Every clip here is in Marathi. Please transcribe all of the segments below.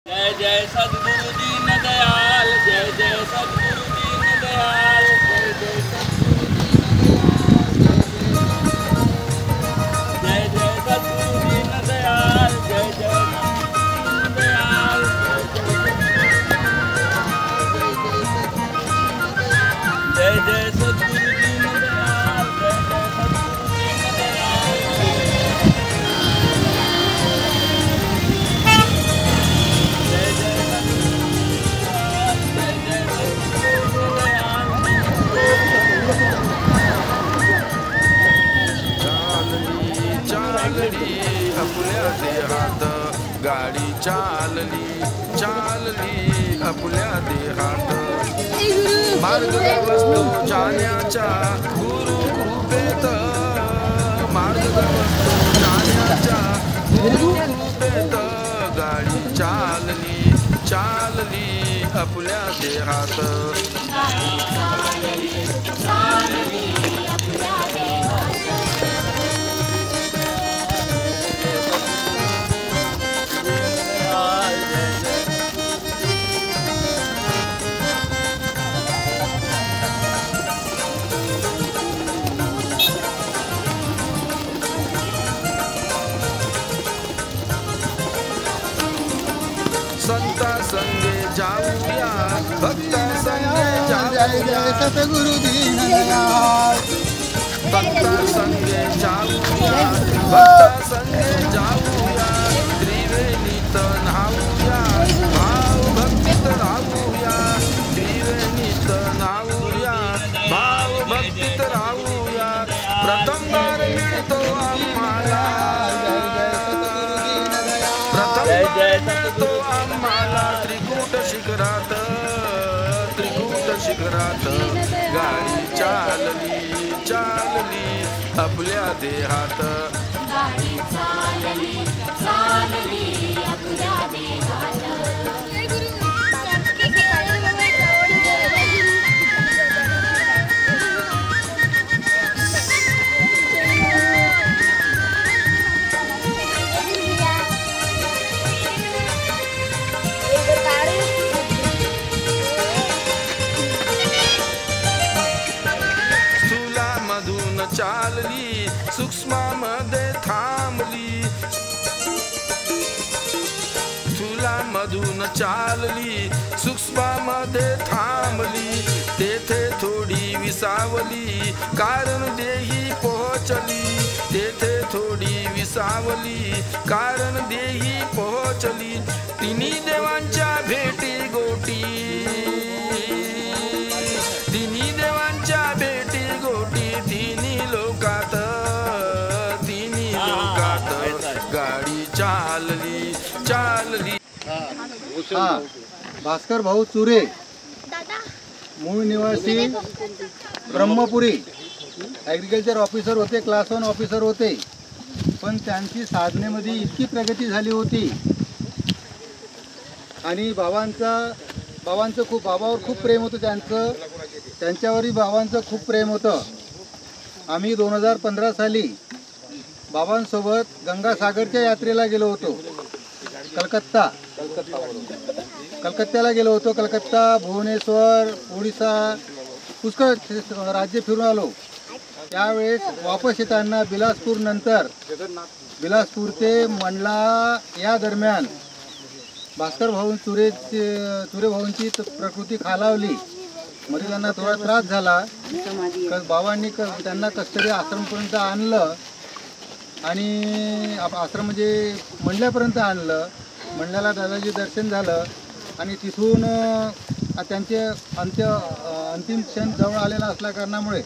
जय जय सद्गुरु दीन दयाल, जय जय सद्गुरु दीन दयाल, जय जय सद्गुरु दीन दयाल, जय जय सद्गुरु दीन दयाल, जय जय सद्गुरु दीन दयाल, जय जय सद्गुरु दीन दयाल, जय जय चालली आपल्या देहात गाडी चालली चालली आपल्या देहात मार्ग वस्तू जाण्याच्या गुरु कृपेत मार्ग वस्तू जाण्याच्या गुरु कृपेत गाडी चालली चालली आपल्या देहात संता संगे जाऊया भक्ता संगे जाऊया सद्गुरु दीन दयाल भक्ता संगे जाऊया भक्ता संगे जाऊया त्रिवेणीत न्हाऊया भाव भक्तीत राहूया त्रिवेणीत न्हाऊया भाव भक्तीत राहूया प्रथमवार मिळतो आम्हाला प्रथमवार मिळतो आम्हाला त्रिकूट शिखरात गाडी चालली चालली आपल्या देहात गाडी चालली चालली आपल्या देहात स्थूलामधून चालली सूक्ष्मामध्ये थांबली स्थूलामधून चालली सूक्ष्मामध्ये थांबली तेथे थोडी विसावली कारण देही पोहोचली तेथे थोडी विसावली कारण देही पोहोचली तिन्ही देवांच्या भेटी गोटी तिन्ही देवांच्या भेटी गोटी तिन्ही लोकात गाडी चालली चालली भास्कर भाऊ चुरे मूळ निवासी ब्रह्मपुरी ॲग्रिकल्चर ऑफिसर होते क्लास 1 ऑफिसर होते पण त्यांची साधनेमध्ये इतकी प्रगती झाली होती आणि बाबांचं बाबावर खूप प्रेम होतं त्यांच्यावरही बाबांचं खूप प्रेम होतं आम्ही 2015 साली बाबांसोबत गंगासागरच्या यात्रेला गेलो होतो कलकत्त्याला गेलो होतो कलकत्ता भुवनेश्वर ओडिसा पुष्कळ राज्य फिरून आलो त्यावेळेस वापस येताना बिलासपूर ते मंडला या दरम्यान भास्कर भाऊ चुरे भाऊंची प्रकृती खालावली मध्ये त्यांना थोडा त्रास झाला बाबांनी त्यांना कस्तरी आश्रमपर्यंत आणलं आणि आश्रम म्हणजे मंडल्यापर्यंत आणलं मंडल्याला दादाजी दर्शन झालं आणि तिथून त्यांचे अंतिम क्षण जवळ आलेला असल्या कारणामुळे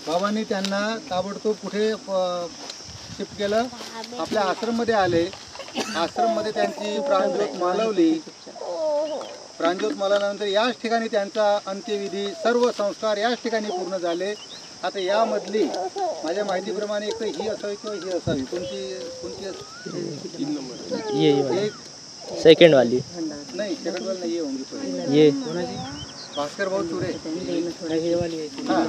बाबांनी त्यांना ताबडतोब कुठे शिफ्ट केलं आपल्या आश्रममध्ये आले आश्रममध्ये त्यांची प्राणज्योत मालवली प्राणज्योत मालवल्यानंतर याच ठिकाणी त्यांचा अंत्यविधी सर्व संस्कार याच ठिकाणी पूर्ण झाले आता यामधली माझ्या माहितीप्रमाणे एक ही असावी किंवा ही असावी कोणती 3 नंबर ये सेकंड वाली नहीं सेकंड वाली नहीं ये होंगी ये कोणाची भास्कर भाऊ चुरे, हा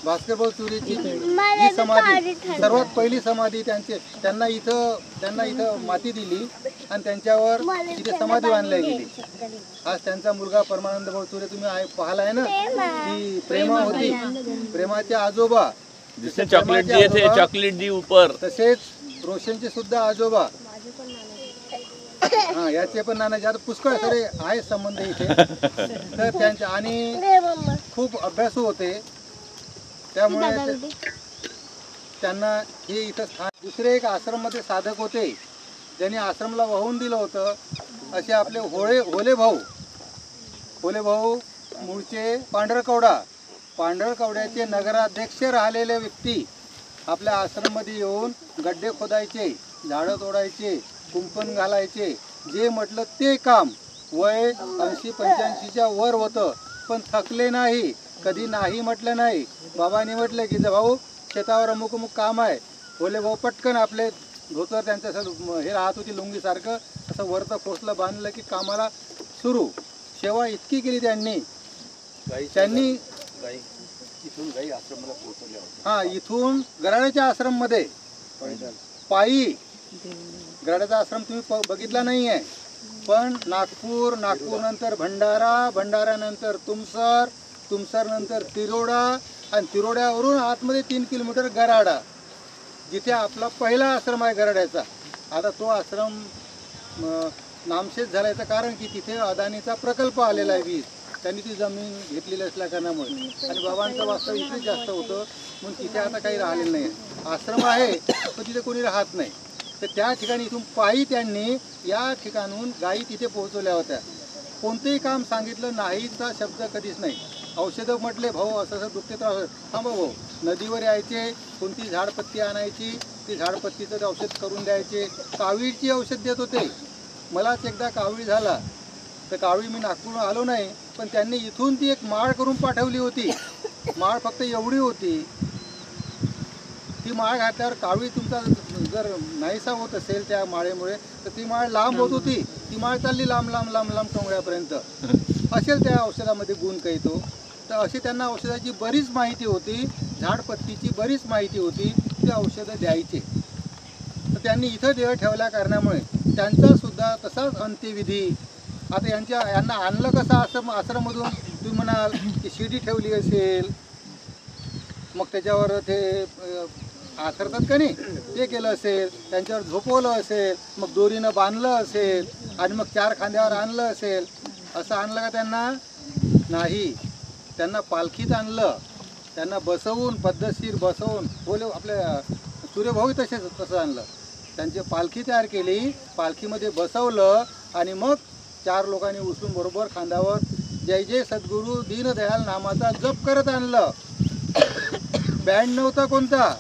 भास्कर भाऊ चुरेची ही समाधी सर्वात पहिली समाधी त्यांना इथं माती दिली आणि त्यांच्यावर इथे समाधी बांधली गेली. आज त्यांचा मुलगा परमानंद भाऊ चुरे तुम्ही पाहिलाय ना, ती प्रेमा होती, प्रेमाचे आजोबा चॉकलेट दिए थे, चॉकलेट दी ऊपर. तसेच रोशनचे सुद्धा आजोबा, हा याचे पण नाना आता पुष्कळ सारे आहे संबंध इथे. तर त्यांचे आणि खूप अभ्यासू होते, त्यामुळे त्यांना हे इथं स्थान. दुसरे एक आश्रम मध्ये साधक होते, ज्यांनी आश्रमला वाहून दिलं होतं, असे आपले होले भाऊ मूळचे पांढरकवड्याचे नगराध्यक्ष राहिलेले व्यक्ती आपल्या आश्रम मध्ये येऊन गड्डे खोदायचे, झाडं तोडायचे, कुंपण घालायचे, जे म्हटलं ते काम. वय 80-85च्या वर होतं, पण थकले नाही, कधी नाही म्हटलं नाही. बाबांनी म्हटलं की भाऊ शेतावर अमुक काम आहे, बोले भाऊ पटकन आपले धोतर त्यांचं हे राहत होती लुंगीसारखं, असं वरतं खोसलं बांधलं की कामाला सुरू. सेवा इतकी केली त्यांनी हा इथून गराड्याच्या आश्रम मध्ये पायी, गराड्याचा आश्रम तुम्ही बघितला नाही आहे, पण नागपूर नंतर भंडारा नंतर तुमसर नंतर तिरोडा आणि तिरोड्यावरून आतमध्ये 3 किलोमीटर गराडा, जिथे आपला पहिला आश्रम आहे गराड्याचा. आता तो आश्रम नामशेष झाल्याचं कारण की तिथे अदानीचा प्रकल्प आलेला आहे 20, त्यांनी ती जमीन घेतलेली असल्या कारणामुळे, आणि बाबांचं वास्तव इथे जास्त होतं म्हणून तिथे आता काही राहिलेलं नाही. आश्रम आहे पण तिथे कोणी राहत नाही. तर त्या ठिकाणी इथून पायी त्यांनी या ठिकाणून गायी तिथे पोहोचवल्या होत्या. कोणतेही काम सांगितलं नाहीचा शब्द कधीच नाही. औषधं म्हटले भाऊ असं दुखते त्रास, थांबा भाऊ, नदीवर यायचे, कोणती झाडपत्ती आणायची, ती झाडपत्तीचं ते औषध करून द्यायचे. कावीळची औषध देत होते. मलाच एकदा कावीळ झाला, तर कावळी मी नागपूरहून आलो नाही, पण त्यांनी इथून ती एक माळ करून पाठवली होती. माळ फक्त एवढी होती, ती माळ घातल्यावर कावळी तुमचा जर नाहीसा होत असेल त्या माळेमुळे, तर ती माळ लांब होत होती, ती माळ चालली लांब टोंगळ्यापर्यंत. असेल त्या औषधामध्ये गुण काही तो. तर अशी त्यांना औषधाची बरीच माहिती होती, झाडपत्तीची बरीच माहिती होती, ती औषधं द्यायचे. तर त्यांनी इथं देह ठेवल्या कारणामुळे त्यांचा सुद्धा तसाच अंत्यविधी. आता यांना आणलं कसं आश्रममधून, तुम्ही म्हणाल की शिडी ठेवली असेल, मग त्याच्यावर ते आथरतात का नाही, ते केलं असेल, त्यांच्यावर झोपवलं असेल, मग दोरीनं बांधलं असेल, आणि मग 4 खांद्यावर आणलं असेल. असं आणलं का त्यांना? नाही, त्यांना पालखीत आणलं, त्यांना बसवून पद्धतशीर बसवून, बोले आपल्या सूर्यभाऊ तसं आणलं. त्यांची पालखी तयार केली, पालखीमध्ये बसवलं, आणि मग 4 लोकांनी उचलून बरोबर खांद्यावर जय जय सद्गुरू दीनदयाल नामाचा जप करत आणलं. बँड नव्हता कोणता,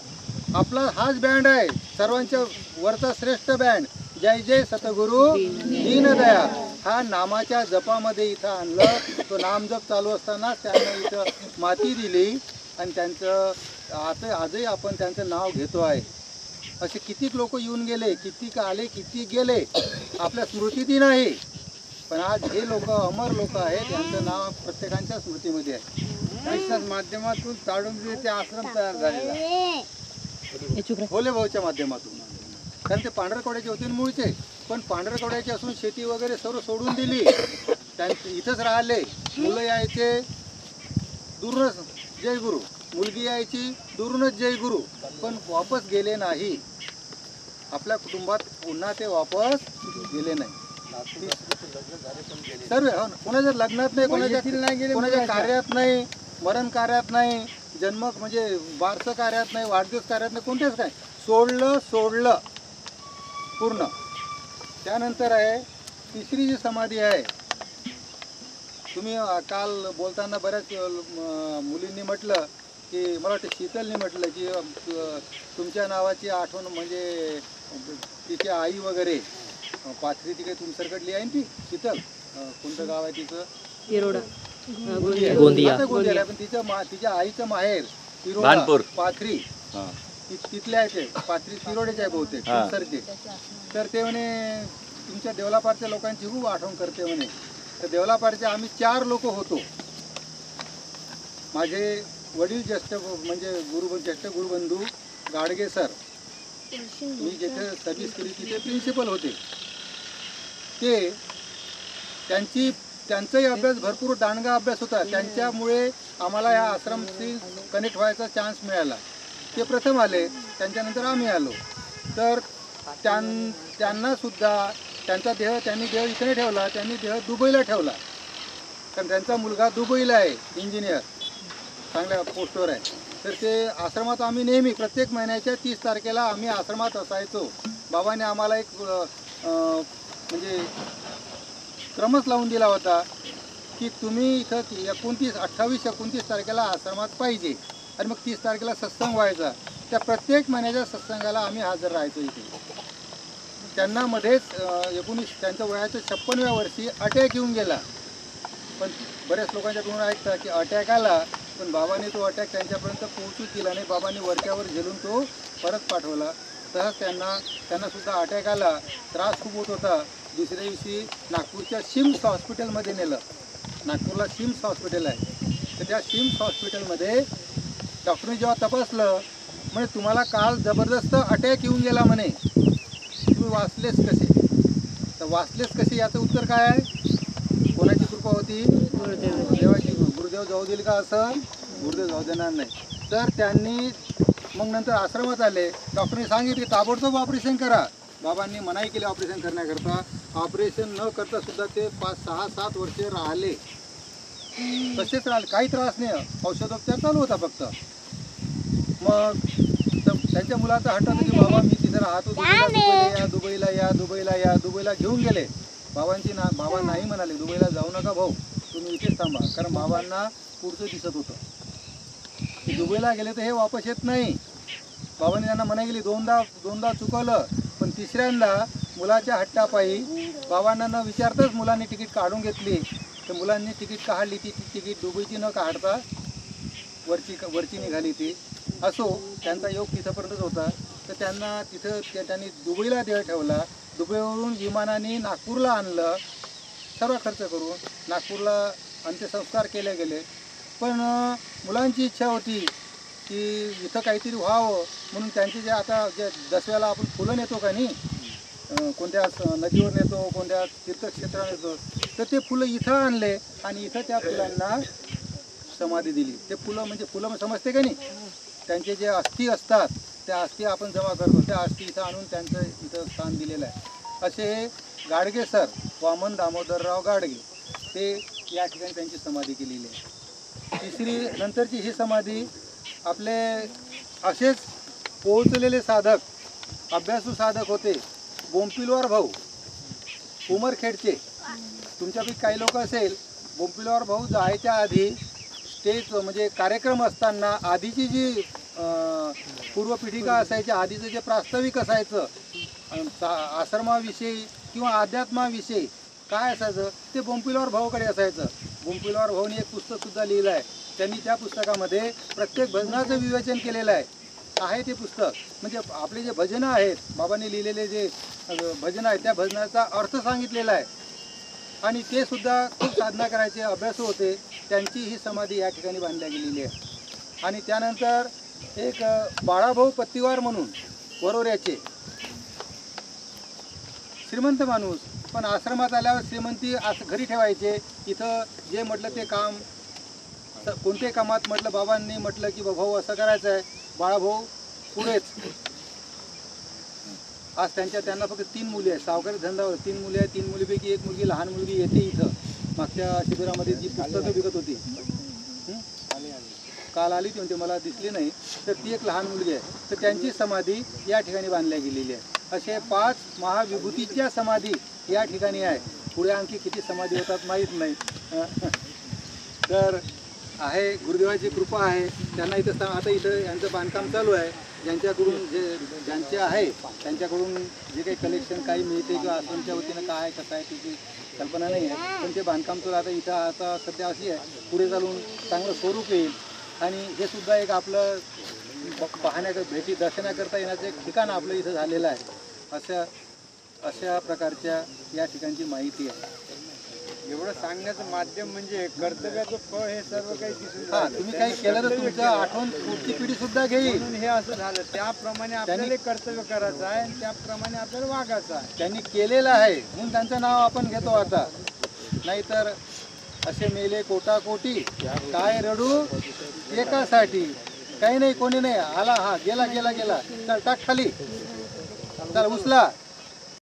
आपला हाच बँड आहे, सर्वांच्या वरचा श्रेष्ठ बँड, जय जय सद्गुरू दीनदयाल. हा नामाच्या जपामध्ये इथं आणलं. तो नामजप चालू असताना त्यांना इथं माती दिली, आणि त्यांचं आजही आपण त्यांचं नाव घेतो आहे. असे कितीक लोक येऊन गेले, कितीक आले, किती गेले, आपल्या स्मृतीतही नाही, पण आज हे लोक अमर लोक आहेत, यांचं नाव प्रत्येकाच्या स्मृतीमध्ये आहे. त्यांच्याच माध्यमातून ताडुंबी ते आश्रम तयार झालेला होले भाऊच्या माध्यमातून. कारण ते पांढरकवड्याचे होते मूळचे, पण पांढरकवड्याचे असून शेती वगैरे सर्व सोडून दिली, त्यांचे इथंच राहिले. मुलं यायचे दूरच जय गुरु, मुलगी यायची दूरूनच जय गुरु, पण वापस गेले नाही. आपल्या कुटुंबात पुन्हा ते वापस गेले नाही. सर्व कोणाच्या लग्नात नाही, कोणाच्या कार्यात नाही, मरण कार्यात नाही, जन्म म्हणजे वारस कार्यात नाही, वाढदिवस कार्यात नाही, कोणतेच काय, सोडलं पूर्ण. त्यानंतर आहे तिसरी जी समाधी आहे. तुम्ही काल बोलताना बऱ्याच मुलींनी म्हटलं की, मला वाटतं शीतलनी म्हटलं की तुमच्या नावाची आठवण म्हणजे तिची आई वगैरे पाथरी ती काही तुमच्याकडली आहे ना, ती शीतल कोणतं गाव आहे तिचं? गोंदिया. पण तिच्या आईचं माहेर तिरोडा पाथरी, तिथले आहे ते पाथरी तिरोड्याचे आहे बहुतेक तुमसरचे. तर ते म्हणे तुमच्या देवलापारच्या लोकांची खूप आठवण करते म्हणे. तर देवलापारचे आम्ही 4 लोक होतो. माझे वडील ज्येष्ठ म्हणजे ज्येष्ठ गुरुबंधू गाडगे सर, मी जिथे सर्व्हिस केली तिथे प्रिन्सिपल होते. ते त्यांचाही अभ्यास भरपूर दांडगा अभ्यास होता. त्यांच्यामुळे आम्हाला या आश्रमशी कनेक्ट व्हायचा चान्स मिळाला. ते प्रथम आले, त्यांच्यानंतर आम्ही आलो. तर त्यांनासुद्धा त्यांचा देह त्यांनी देह इथे नाही ठेवला, त्यांनी देह दुबईला ठेवला. कारण त्यांचा मुलगा दुबईला आहे, इंजिनियर, चांगल्या पोस्टवर आहे. तर ते आश्रमात आम्ही नेहमी प्रत्येक महिन्याच्या 30 तारखेला आम्ही आश्रमात असायचो. बाबांनी आम्हाला एक म्हणजे क्रमच लावून दिला होता की तुम्ही इथं 28-29 तारखेला आश्रमात पाहिजे आणि मग 30 तारखेला सत्संग व्हायचा. त्या प्रत्येक महिन्याच्या सत्संगाला आम्ही हजर राहायचो इथे. त्यांना मध्येच त्यांच्या वयाच्या 56व्या वर्षी अटॅक येऊन गेला. पण बऱ्याच लोकांच्याकडून ऐकतं की अटॅक आला, पण बाबांनी तो अटॅक त्यांच्यापर्यंत पोहोचूच दिला नाही. बाबांनी वरच्यावर झेलून तो परत पाठवला. तसंच त्यांनासुद्धा अटॅक आला, त्रास खूप होत होता. दुसऱ्या दिवशी नागपूरच्या सिम्स हॉस्पिटलमध्ये नेलं. नागपूरला सिम्स हॉस्पिटल आहे. तर त्या सिम्स हॉस्पिटलमध्ये डॉक्टरने जेव्हा तपासलं, म्हणजे तुम्हाला काल जबरदस्त अटॅक येऊन गेला म्हणे, तुम्ही वाचलेच कसे? तर वाचलेच कसे याचं उत्तर काय आहे? कोणाची कृपा होती? गुरुदेवाची. गुरुदेव जाऊ देईल का असं? गुरुदेव जाऊ देणार नाही. तर त्यांनी मग नंतर आश्रमात आले. डॉक्टरने सांगितले ताबडतोब ऑपरेशन करा. बाबांनी मनाई केली ऑपरेशन करण्याकरता. ऑपरेशन न करता सुद्धा ते 5-6-7 वर्षे राहिले. तसेच राहिले, काही त्रास नाही, औषधोपचार चालू होता फक्त. मग त्यांच्या मुलाचा हट्ट होता की बाबा मी तिथे राहतो, दुबईला घेऊन गेले. बाबा नाही म्हणाले, दुबईला जाऊ नका भाऊ, तुम्ही इथेच थांबा. कारण बाबांना पुढचं दिसत होतं की दुबईला गेले तर हे वापस येत नाही. बाबांनी त्यांना मनाई केली, दोनदा चुकवलं. पण तिसऱ्यांदा मुलाच्या हट्टापायी बाबांना न विचारताच मुलांनी तिकीट काढून घेतली. तर मुलांनी तिकीट काढली. ती तिकीट दुबईची न काढता वरची निघाली ती. असो, त्यांचा योग तिथंपर्यंतच होता. तर त्यांनी दुबईला देह ठेवला. दुबईवरून विमानाने नागपूरला आणलं, सर्व खर्च करून. नागपूरला अंत्यसंस्कार केले गेले. पण मुलांची इच्छा होती की इथं काहीतरी व्हावं म्हणून त्यांचे जे दसव्याला आपण फुलं नेतो का नाही, कोणत्या नदीवर नेतो, कोणत्या तीर्थक्षेत्रावर नेतो, तर ते फुलं इथं आणले आणि इथं त्या फुलांना समाधी दिली. ते फुलं समजते का नाही, त्यांचे जे अस्थी असतात त्या अस्थी आपण जमा करतो, त्या अस्थी इथं आणून त्यांचं इथं स्थान दिलेलं आहे. असे गाडगे सर, वामन दामोदरराव गाडगे, ते या ठिकाणी त्यांची समाधी केलेली आहे. नंतरची ही समाधी आपले असेच पोहोचलेले साधक, अभ्यासू साधक होते, बोंपिलवार भाऊ, उमरखेडचे. तुमच्यापैकी काही लोक असेल, बोंपिलवार भाऊ जायच्या आधी स्टेज म्हणजे कार्यक्रम असताना आधीची जी पूर्वपीठिका असायची, आधीचं जे प्रास्ताविक असायचं आश्रमाविषयी किंवा अध्यात्माविषयी काय असायचं ते बोंपिलवार भाऊकडे असायचं. बोंपिलवार भाऊनी एक पुस्तकसुद्धा लिहिलं आहे. त्यांनी त्या पुस्तकामध्ये प्रत्येक भजनाचं विवेचन केलेलं आहे ते पुस्तक. म्हणजे आपले जे भजनं आहेत, बाबांनी लिहिलेले जे भजनं आहेत, त्या भजनाचा अर्थ सांगितलेला आहे. आणि ते सुद्धा खूप साधना करायचे, अभ्यासू होते. त्यांची ही समाधी या ठिकाणी बांधल्या गेलेली आहे. आणि त्यानंतर एक बाळाभाऊ पत्तीवार म्हणून वरोऱ्याचे श्रीमंत माणूस, पण आश्रमात आल्यावर श्रीमंती घरी ठेवायचे. इथं जे म्हटलं ते काम, कोणते कामात म्हटलं बाबांनी म्हटलं की भाऊ असं करायचं आहे, बाळाभाऊ पुढेच. आज त्यांना फक्त 3 मुली आहेत. सावकारी धंदावर 3 मुली आहेत. 3 मुलीपैकी एक मुलगी, लहान मुलगी येते इथं. मागच्या शिबिरामध्ये जी पुस्तकं विकत होती, काल आली ती, म्हणजे मला दिसली नाही. तर ती एक लहान मुलगी आहे. तर त्यांची समाधी या ठिकाणी बांधल्या गेलेली आहे. असे 5 महाविभूतीच्या समाधी या ठिकाणी आहे. पुढे आणखी किती समाधी होतात माहीत नाही. तर आहे, गुरुदेवाची कृपा आहे. त्यांना इथं आता इथं यांचं बांधकाम चालू आहे. ज्यांच्याकडून ज्यांचे आहे त्यांच्याकडून जे काही कलेक्शन काही मिळते किंवा आश्रमच्या वतीनं काय कसं आहे त्याची कल्पना नाही आहे. पण ते बांधकाम तर आता सध्या अशी आहे, पुढे चालून चांगलं स्वरूप येईल. आणि हे सुद्धा एक आपलं भेटी दर्शनाकरता येण्याचं एक ठिकाण आपलं इथं झालेलं आहे. अशा प्रकारच्या या ठिकाणची माहिती आहे. एवढं सांगण्याचं माध्यम म्हणजे कर्तव्याचं फळ हे सर्व काही दिसून हा राहिलं. तुम्ही काही केलं तर तुमचं आठवण पुढची पिढी सुद्धा घेईल. म्हणून हे असं झालं. त्याप्रमाणे आपल्याला कर्तव्य करायचं आहे आणि त्याप्रमाणे आपल्याला वागायचं आहे. त्यांनी केलेलं आहे म्हणून त्यांचं नाव आपण घेतो आता. नाहीतर असे मेले कोटाकोटी काय रडू एकासाठी. काही नाही कोणी नाही आला, हा गेला गेला गेला, चल टाक खाली, चल उचला.